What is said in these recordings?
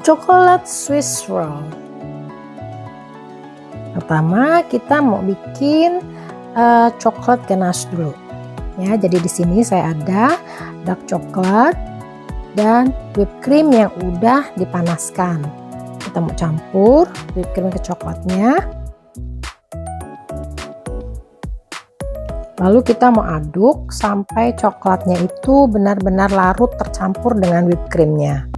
Coklat Swiss roll. Pertama kita mau bikin coklat ganache dulu. Ya, jadi di sini saya ada dark coklat dan whipped cream yang udah dipanaskan. Kita mau campur whipped cream ke coklatnya. Lalu kita mau aduk sampai coklatnya itu benar-benar larut tercampur dengan whipped creamnya.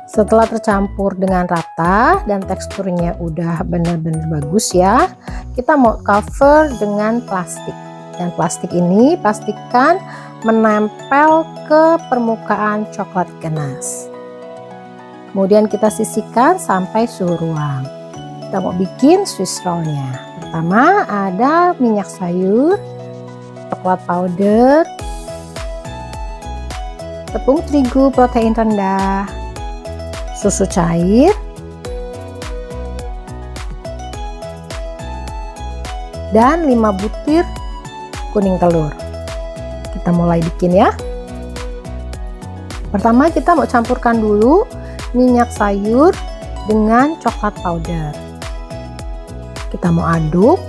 Setelah tercampur dengan rata dan teksturnya udah benar-benar bagus ya, kita mau cover dengan plastik. Dan plastik ini pastikan menempel ke permukaan coklat ganache. Kemudian kita sisihkan sampai suhu ruang. Kita mau bikin Swiss rollnya. Pertama ada minyak sayur, coklat powder, tepung terigu protein rendah, susu cair, dan 5 butir kuning telur. Kita mulai bikin ya. Pertama kita mau campurkan dulu minyak sayur dengan coklat powder. Kita mau aduk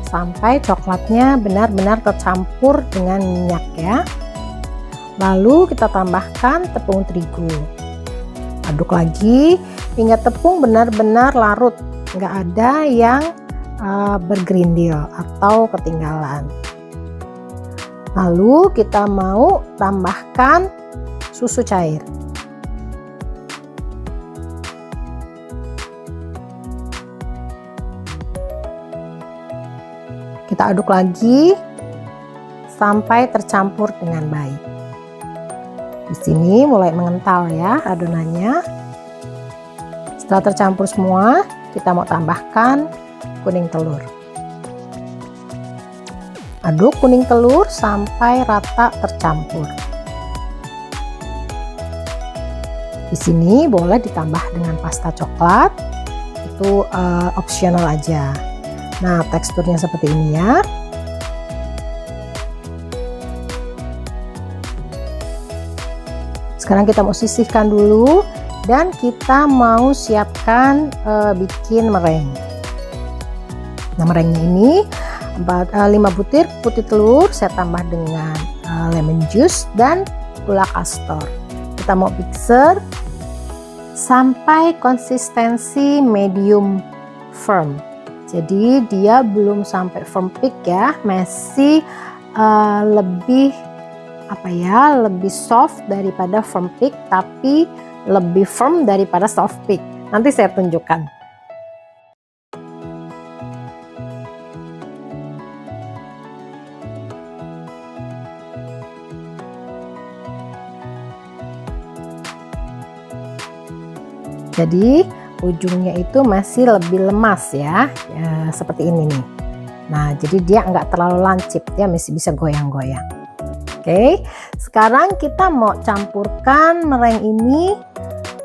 sampai coklatnya benar-benar tercampur dengan minyak ya. Lalu kita tambahkan tepung terigu. Aduk lagi hingga tepung benar-benar larut, nggak ada yang bergerindil atau ketinggalan. Lalu kita mau tambahkan susu cair. Kita aduk lagi sampai tercampur dengan baik. Di sini mulai mengental ya adonannya. Setelah tercampur semua, kita mau tambahkan kuning telur. Aduk kuning telur sampai rata tercampur. Di sini boleh ditambah dengan pasta coklat, itu optional aja. Nah, teksturnya seperti ini ya. Sekarang kita mau sisihkan dulu dan kita mau siapkan bikin meringue. Nah, meringuenya ini 5 butir putih telur saya tambah dengan lemon juice dan gula castor. Kita mau mixer sampai konsistensi medium firm. Jadi dia belum sampai firm peak ya, masih lebih lebih soft daripada firm peak, tapi lebih firm daripada soft peak. Nanti saya tunjukkan. Jadi ujungnya itu masih lebih lemas ya, seperti ini nih. Nah, jadi dia nggak terlalu lancip, dia masih bisa goyang-goyang. Oke, sekarang kita mau campurkan meringue ini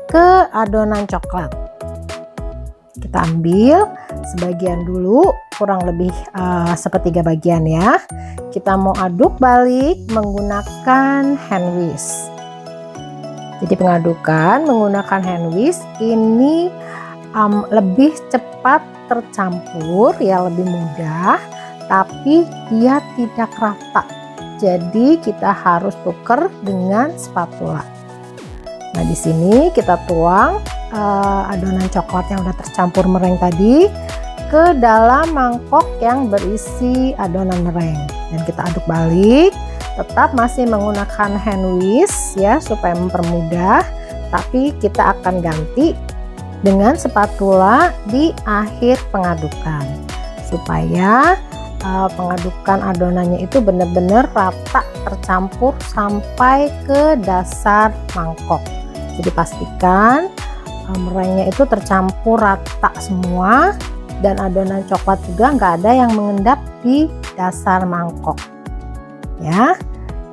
ke adonan coklat. Kita ambil sebagian dulu, kurang lebih sepertiga bagian ya. Kita mau aduk balik menggunakan hand whisk. Jadi pengadukan menggunakan hand whisk ini lebih cepat tercampur ya, lebih mudah, tapi dia tidak rata. Jadi kita harus tuker dengan spatula. Nah, di sini kita tuang adonan coklat yang udah tercampur meringue tadi ke dalam mangkok yang berisi adonan meringue dan kita aduk balik. Tetap masih menggunakan hand whisk ya supaya mempermudah, tapi kita akan ganti dengan spatula di akhir pengadukan supaya pengadukan adonannya itu benar-benar rata tercampur sampai ke dasar mangkok. Jadi pastikan meringuenya itu tercampur rata semua dan adonan coklat juga nggak ada yang mengendap di dasar mangkok. Ya,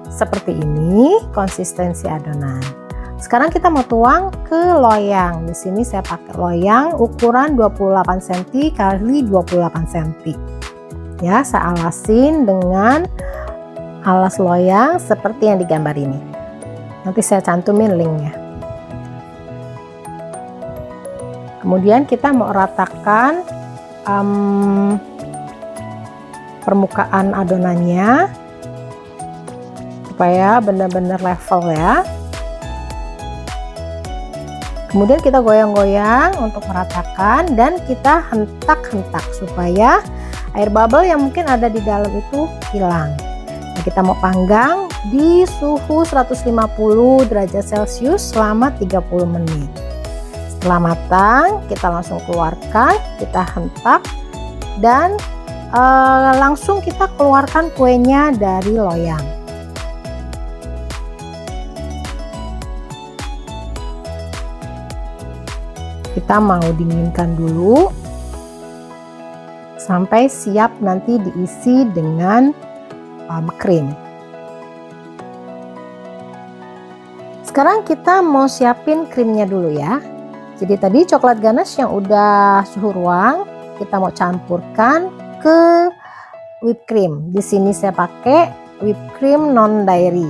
seperti ini konsistensi adonan. Sekarang kita mau tuang ke loyang. Di sini saya pakai loyang ukuran 28 cm kali 28 cm. Ya, saya alasin dengan alas loyang seperti yang digambar ini. Nanti saya cantumin linknya. Kemudian kita mau ratakan permukaan adonannya supaya benar-benar level ya. Kemudian kita goyang-goyang untuk meratakan dan kita hentak-hentak supaya air bubble yang mungkin ada di dalam itu hilang. Nah, kita mau panggang di suhu 150 derajat Celcius selama 30 menit. Setelah matang, kita langsung keluarkan, kita hentak dan langsung kita keluarkan kuenya dari loyang. Kita mau dinginkan dulu sampai siap nanti diisi dengan krim. Sekarang kita mau siapin krimnya dulu ya. Jadi tadi coklat ganache yang udah suhu ruang kita mau campurkan ke whipped cream. Di sini saya pakai whipped cream non dairy.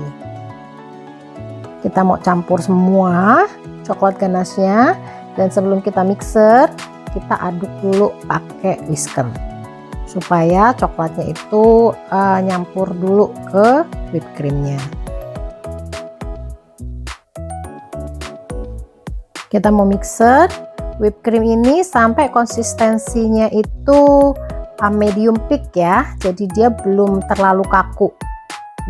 Kita mau campur semua coklat ganache-nya. Dan sebelum kita mixer, kita aduk dulu pakai whisker supaya coklatnya itu nyampur dulu ke whipped creamnya. Kita mau mixer whipped cream ini sampai konsistensinya itu medium thick ya, jadi dia belum terlalu kaku.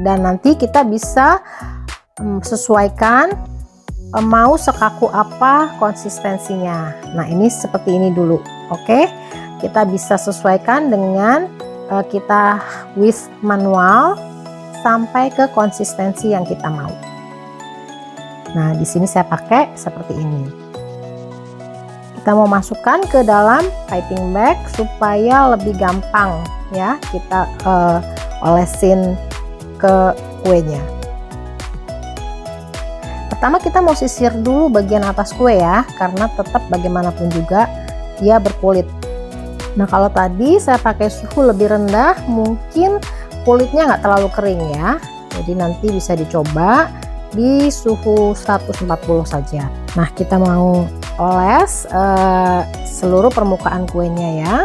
Dan nanti kita bisa sesuaikan mau sekaku apa konsistensinya. Nah, ini seperti ini dulu. Oke, kita bisa sesuaikan dengan kita whisk manual sampai ke konsistensi yang kita mau. Nah, di sini saya pakai seperti ini. Kita mau masukkan ke dalam piping bag supaya lebih gampang ya kita olesin ke kuenya. Pertama kita mau sisir dulu bagian atas kue ya, karena tetap bagaimanapun juga dia berkulit. Nah, kalau tadi saya pakai suhu lebih rendah, mungkin kulitnya nggak terlalu kering ya. Jadi nanti bisa dicoba di suhu 140 saja. Nah, kita mau oles seluruh permukaan kuenya ya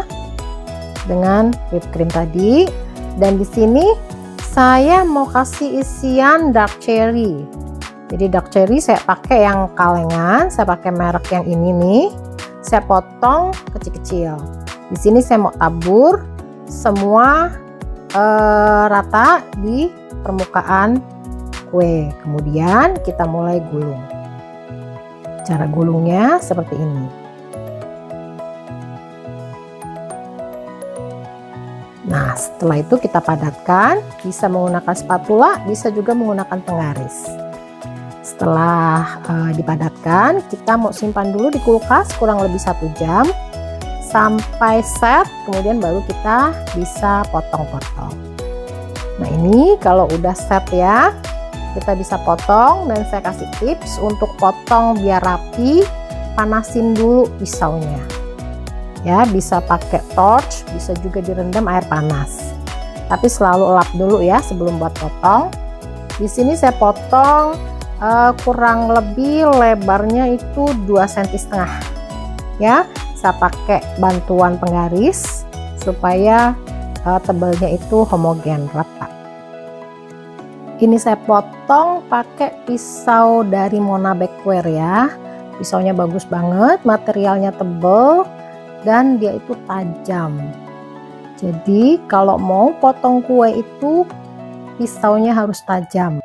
dengan whipped cream tadi. Dan di sini saya mau kasih isian dark cherry. Jadi dark cherry saya pakai yang kalengan, saya pakai merek yang ini nih. Saya potong kecil-kecil. Di sini saya mau tabur semua rata di permukaan kue. Kemudian kita mulai gulung. Cara gulungnya seperti ini. Nah, setelah itu kita padatkan, bisa menggunakan spatula, bisa juga menggunakan penggaris. Setelah dipadatkan, kita mau simpan dulu di kulkas kurang lebih 1 jam sampai set, kemudian baru kita bisa potong-potong. Nah, ini kalau udah set ya, kita bisa potong. Dan saya kasih tips untuk potong biar rapi, panasin dulu pisaunya ya, bisa pakai torch, bisa juga direndam air panas, tapi selalu lap dulu ya sebelum buat potong. Di sini saya potong kurang lebih lebarnya itu 2,5 cm ya. Saya pakai bantuan penggaris supaya tebalnya itu homogen rata. Ini saya potong pakai pisau dari Mona Bakeware ya. Pisaunya bagus banget, materialnya tebal dan dia itu tajam. Jadi kalau mau potong kue itu pisaunya harus tajam.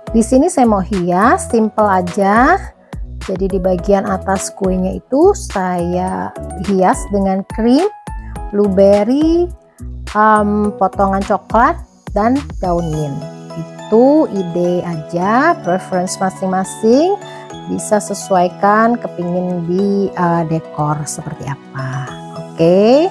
Di sini saya mau hias, simple aja. Jadi di bagian atas kuenya itu saya hias dengan krim, blueberry, potongan coklat, dan daun mint. Itu ide aja, preference masing-masing. Bisa sesuaikan kepingin di dekor seperti apa. Oke.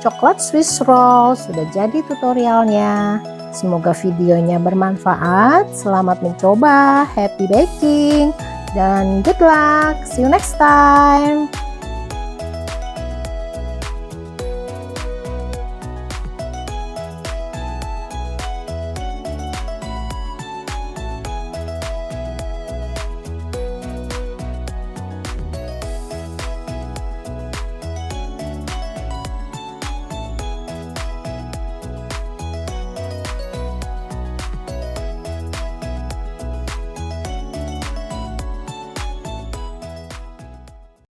coklat Swiss roll sudah jadi tutorialnya. Semoga videonya bermanfaat. Selamat mencoba, happy baking, dan good luck. See you next time.